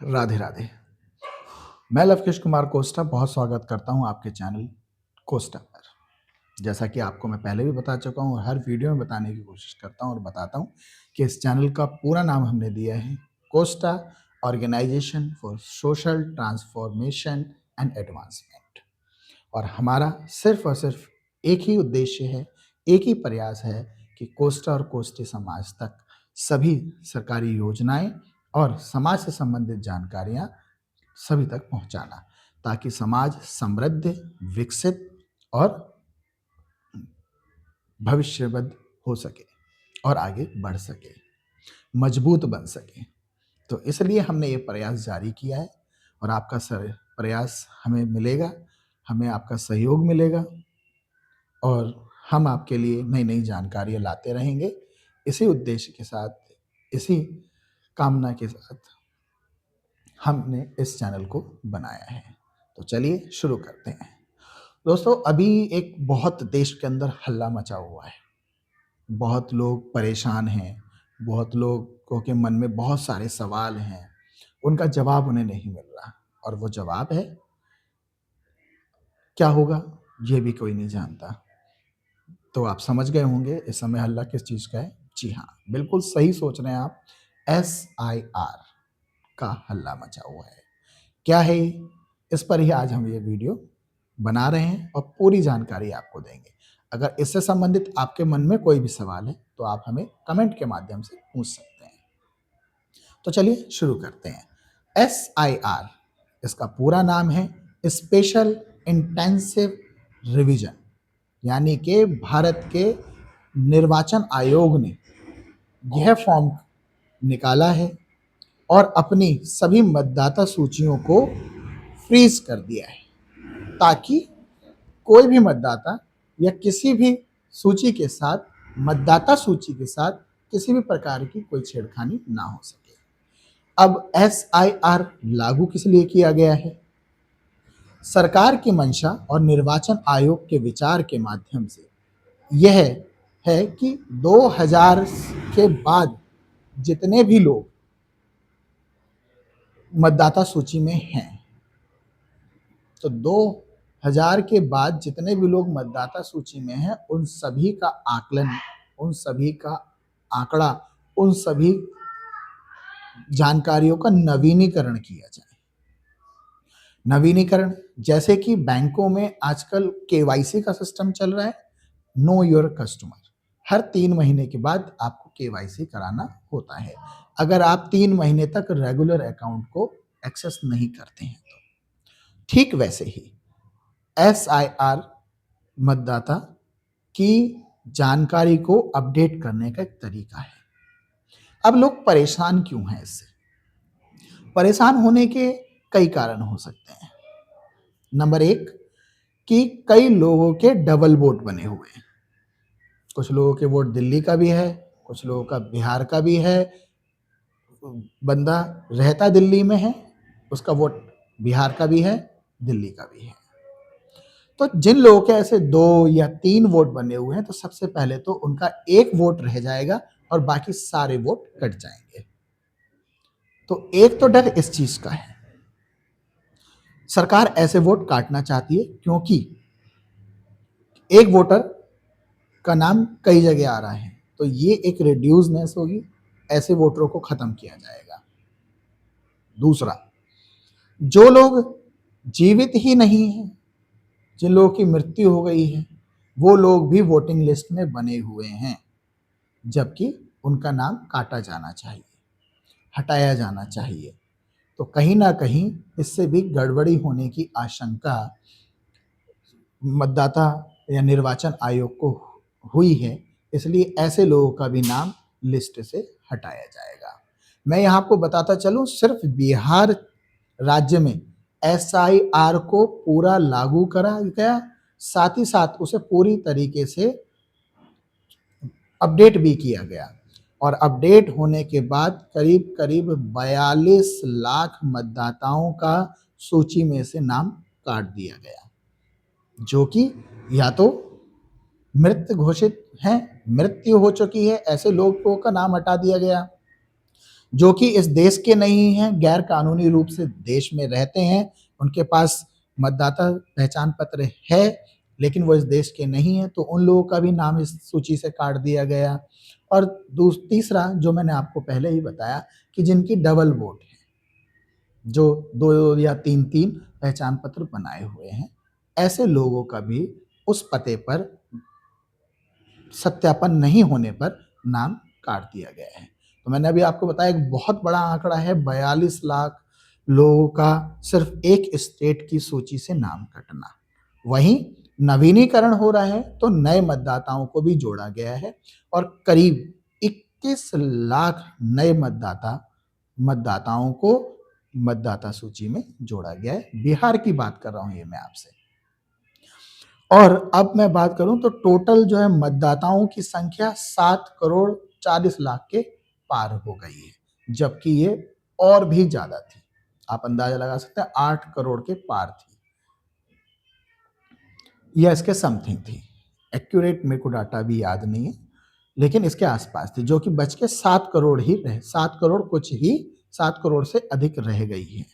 राधे राधे। मैं लवकेश कुमार कोस्टा बहुत स्वागत करता हूं आपके चैनल कोस्टा पर। जैसा कि आपको मैं पहले भी बता चुका हूं और हर वीडियो में बताने की कोशिश करता हूं और बताता हूं कि इस चैनल का पूरा नाम हमने दिया है Costa organization for social transformation and advancement. और हमारा सिर्फ और सिर्फ एक ही उद्देश्य है, एक ही प्रयास है कि कोस्टा और कोस्टी समाज तक सभी सरकारी योजनाएं और समाज से संबंधित जानकारियां सभी तक पहुंचाना, ताकि समाज समृद्ध, विकसित और भविष्यवद हो सके और आगे बढ़ सके, मजबूत बन सके। तो इसलिए हमने ये प्रयास जारी किया है और आपका प्रयास हमें मिलेगा, हमें आपका सहयोग मिलेगा और हम आपके लिए नई नई जानकारियाँ लाते रहेंगे। इसी उद्देश्य के साथ, इसी कामना के साथ हमने इस चैनल को बनाया है। तो चलिए शुरू करते हैं। दोस्तों, अभी एक बहुत देश के अंदर हल्ला मचा हुआ है। बहुत लोग परेशान हैं, बहुत लोगों के मन में बहुत सारे सवाल हैं, उनका जवाब उन्हें नहीं मिल रहा। और वो जवाब है, क्या होगा ये भी कोई नहीं जानता। तो आप समझ गए होंगे इस समय हल्ला किस चीज़ का है। जी हाँ, बिल्कुल सही सोच रहे हैं आप। SIR का हल्ला मचा हुआ है। क्या है ये? इस पर ही आज हम ये वीडियो बना रहे हैं और पूरी जानकारी आपको देंगे। अगर इससे संबंधित आपके मन में कोई भी सवाल है तो आप हमें कमेंट के माध्यम से पूछ सकते हैं। तो चलिए शुरू करते हैं। SIR, इसका पूरा नाम है स्पेशल इंटेंसिव रिवीजन, यानी कि भारत के निर्वाचन आयोग ने यह फॉर्म निकाला है और अपनी सभी मतदाता सूचियों को फ्रीज कर दिया है, ताकि कोई भी मतदाता या किसी भी सूची के साथ, मतदाता सूची के साथ किसी भी प्रकार की कोई छेड़खानी ना हो सके। अब SIR लागू किस लिए किया गया है? सरकार की मंशा और निर्वाचन आयोग के विचार के माध्यम से यह है कि 2000 के बाद जितने भी लोग मतदाता सूची में हैं, तो 2000 के बाद जितने भी लोग मतदाता सूची में हैं, उन सभी का आकलन, उन सभी का आंकड़ा, उन सभी जानकारियों का नवीनीकरण किया जाए। नवीनीकरण जैसे कि बैंकों में आजकल KYC का सिस्टम चल रहा है, नो योर कस्टमर। हर 3 महीने के बाद आपको KYC कराना होता है, अगर आप 3 महीने तक रेगुलर अकाउंट को एक्सेस नहीं करते हैं तो। ठीक वैसे ही SIR मतदाता की जानकारी को अपडेट करने का एक तरीका है। अब लोग परेशान क्यों हैं इससे? परेशान होने के कई कारण हो सकते हैं। नंबर 1 कि कई लोगों के डबल वोट बने हुए हैं। कुछ लोगों के वोट दिल्ली का भी है, कुछ लोगों का बिहार का भी है। बंदा रहता दिल्ली में है, उसका वोट बिहार का भी है, दिल्ली का भी है। तो जिन लोगों के ऐसे 2 या 3 वोट बने हुए हैं, तो सबसे पहले तो उनका 1 वोट रह जाएगा और बाकी सारे वोट कट जाएंगे। तो एक तो डर इस चीज का है। सरकार ऐसे वोट काटना चाहती है क्योंकि एक वोटर का नाम कई जगह आ रहा है, तो ये एक रिड्यूसनेस होगी, ऐसे वोटरों को खत्म किया जाएगा। दूसरा, जो लोग जीवित ही नहीं है, जिन लोगों की मृत्यु हो गई है, वो लोग भी वोटिंग लिस्ट में बने हुए हैं, जबकि उनका नाम काटा जाना चाहिए, हटाया जाना चाहिए। तो कहीं ना कहीं इससे भी गड़बड़ी होने की आशंका मतदाता या निर्वाचन आयोग को हुई है, इसलिए ऐसे लोगों का भी नाम लिस्ट से हटाया जाएगा। मैं यहाँ आपको बताता चलूँ, सिर्फ बिहार राज्य में SIR को पूरा लागू करा गया, साथ ही साथ उसे पूरी तरीके से अपडेट भी किया गया और अपडेट होने के बाद करीब करीब 42 लाख मतदाताओं का सूची में से नाम काट दिया गया, जो कि या तो मृत घोषित हैं, मृत्यु हो चुकी है, ऐसे लोगों का नाम हटा दिया गया, जो कि इस देश के नहीं हैं, गैर कानूनी रूप से देश में रहते हैं, उनके पास मतदाता पहचान पत्र है, लेकिन वो इस देश के नहीं हैं, तो उन लोगों का भी नाम इस सूची से काट दिया गया। और तीसरा, जो मैंने आपको पहले ही बताया कि जिनकी डबल वोट है, जो 2 या 3-3 पहचान पत्र बनाए हुए हैं, ऐसे लोगों का भी उस पते पर सत्यापन नहीं होने पर नाम काट दिया गया है। तो मैंने अभी आपको बताया एक बहुत बड़ा आंकड़ा है, 42 लाख लोगों का सिर्फ एक स्टेट की सूची से नाम कटना। वहीं नवीनीकरण हो रहा है तो नए मतदाताओं को भी जोड़ा गया है और करीब 21 लाख नए मतदाताओं को मतदाता सूची में जोड़ा गया है। बिहार की बात कर रहा हूं ये मैं आपसे। और अब मैं बात करूं तो टोटल जो है मतदाताओं की संख्या 7 करोड़ 40 लाख के पार हो गई है, जबकि ये और भी ज्यादा थी। आप अंदाजा लगा सकते हैं 8 करोड़ के पार थी या इसके समथिंग थी। एक्यूरेट मेरे को डाटा भी याद नहीं है, लेकिन इसके आसपास थी, जो कि बच के 7 करोड़ ही रहे, 7 करोड़ कुछ ही, 7 करोड़ से अधिक रह गई है।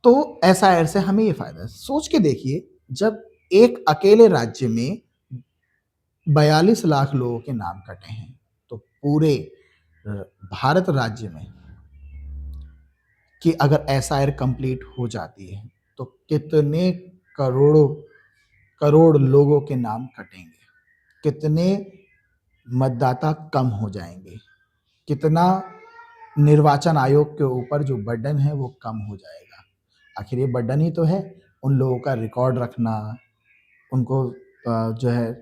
तो ऐसा ऐसे हमें ये फायदा है। सोच के देखिए, जब एक अकेले राज्य में 42 लाख लोगों के नाम कटे हैं, तो पूरे भारत राज्य में कि अगर एसआईआर कंप्लीट हो जाती है तो कितने करोड़ों करोड़ लोगों के नाम कटेंगे, कितने मतदाता कम हो जाएंगे, कितना निर्वाचन आयोग के ऊपर जो बर्डन है वो कम हो जाएगा। आखिर ये बर्डन ही तो है, उन लोगों का रिकॉर्ड रखना, उनको जो है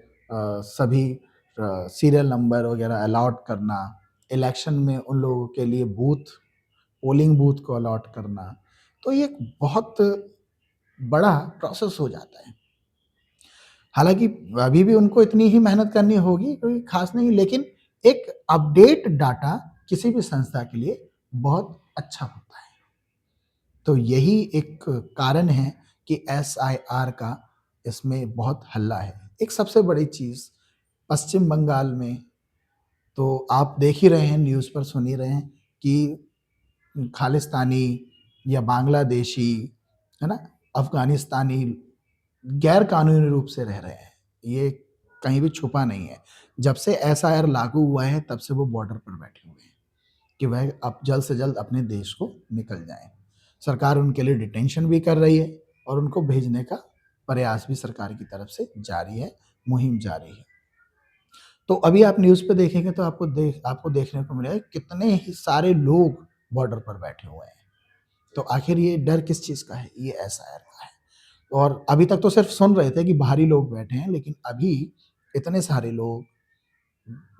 सभी सीरियल नंबर वगैरह अलॉट करना, इलेक्शन में उन लोगों के लिए पोलिंग बूथ को अलॉट करना, तो ये एक बहुत बड़ा प्रोसेस हो जाता है। हालांकि अभी भी उनको इतनी ही मेहनत करनी होगी, कोई खास नहीं, लेकिन एक अपडेट डाटा किसी भी संस्था के लिए बहुत अच्छा होता है। तो यही एक कारण है कि एसआईआर का इसमें बहुत हल्ला है। एक सबसे बड़ी चीज, पश्चिम बंगाल में तो आप देख ही रहे हैं, न्यूज़ पर सुन ही रहे हैं कि खालिस्तानी या बांग्लादेशी, है ना, अफगानिस्तानी गैर कानूनी रूप से रह रहे हैं। ये कहीं भी छुपा नहीं है। जब से एसआईआर लागू हुआ है तब से वो बॉर्डर पर बैठे हुए हैं कि वह अब जल्द से जल्द अपने देश को निकल जाएं। सरकार उनके लिए डिटेंशन भी कर रही है और उनको भेजने का प्रयास भी सरकार की तरफ से जारी है, मुहिम जारी है। तो अभी आप न्यूज़ पे देखेंगे तो आपको देखने को मिलेगा कितने ही सारे लोग बॉर्डर पर बैठे हुए हैं। तो आखिर ये डर किस चीज़ का है? ये एसआईआर का है। और अभी तक तो सिर्फ सुन रहे थे कि बाहरी लोग बैठे हैं, लेकिन अभी इतने सारे लोग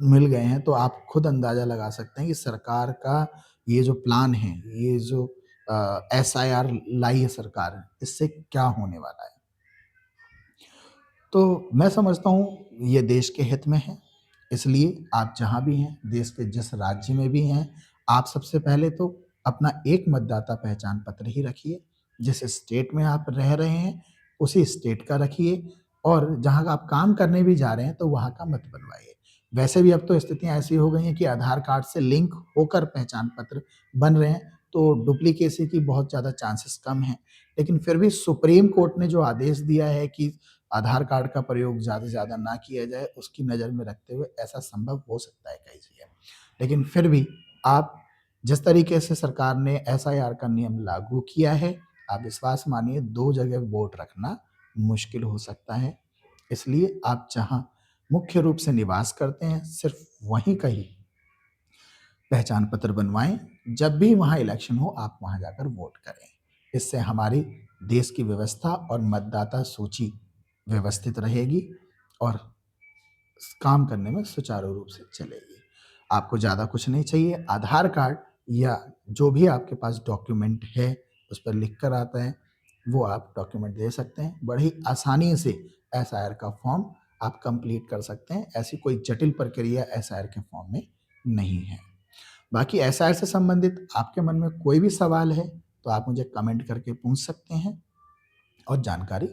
मिल गए हैं, तो आप खुद अंदाजा लगा सकते हैं कि सरकार का ये जो प्लान है, ये जो एसआईआर लाई है सरकार, इससे क्या होने वाला है। तो मैं समझता हूँ ये देश के हित में है, इसलिए आप जहाँ भी हैं, देश के जिस राज्य में भी हैं, आप सबसे पहले तो अपना एक मतदाता पहचान पत्र ही रखिए। जिस स्टेट में आप रह रहे हैं, उसी स्टेट का रखिए, और जहाँ आप काम करने भी जा रहे हैं, तो वहाँ का मत बनवाइए। वैसे भी अब तो स्थितियाँ ऐसी हो गई हैं कि आधार कार्ड से लिंक होकर पहचान पत्र बन रहे हैं, तो डुप्लीकेसी की बहुत ज़्यादा चांसेस कम हैं। लेकिन फिर भी सुप्रीम कोर्ट ने जो आदेश दिया है कि आधार कार्ड का प्रयोग ज़्यादा से ज़्यादा ना किया जाए, उसकी नज़र में रखते हुए ऐसा संभव हो सकता है कई जगह। लेकिन फिर भी आप जिस तरीके से सरकार ने एसआईआर का नियम लागू किया है, आप विश्वास मानिए 2 जगह वोट रखना मुश्किल हो सकता है। इसलिए आप जहाँ मुख्य रूप से निवास करते हैं, सिर्फ वहीं कहीं पहचान पत्र बनवाएं। जब भी वहाँ इलेक्शन हो, आप वहाँ जाकर वोट करें। इससे हमारी देश की व्यवस्था और मतदाता सूची व्यवस्थित रहेगी और काम करने में सुचारू रूप से चलेगी। आपको ज़्यादा कुछ नहीं चाहिए, आधार कार्ड या जो भी आपके पास डॉक्यूमेंट है, उस पर लिख कर आता है, वो आप डॉक्यूमेंट दे सकते हैं। बड़ी आसानी से एसआईआर का फॉर्म आप कंप्लीट कर सकते हैं। ऐसी कोई जटिल प्रक्रिया एसआईआर के फॉर्म में नहीं है। बाकी एसआईआर से संबंधित आपके मन में कोई भी सवाल है, तो आप मुझे कमेंट करके पूछ सकते हैं और जानकारी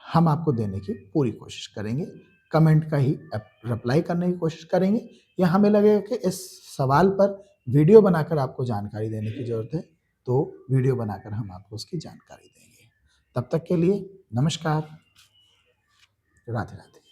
हम आपको देने की पूरी कोशिश करेंगे। कमेंट का ही रिप्लाई करने की कोशिश करेंगे, या हमें लगेगा कि इस सवाल पर वीडियो बनाकर आपको जानकारी देने की ज़रूरत है, तो वीडियो बनाकर हम आपको उसकी जानकारी देंगे। तब तक के लिए नमस्कार, राधे-राधे।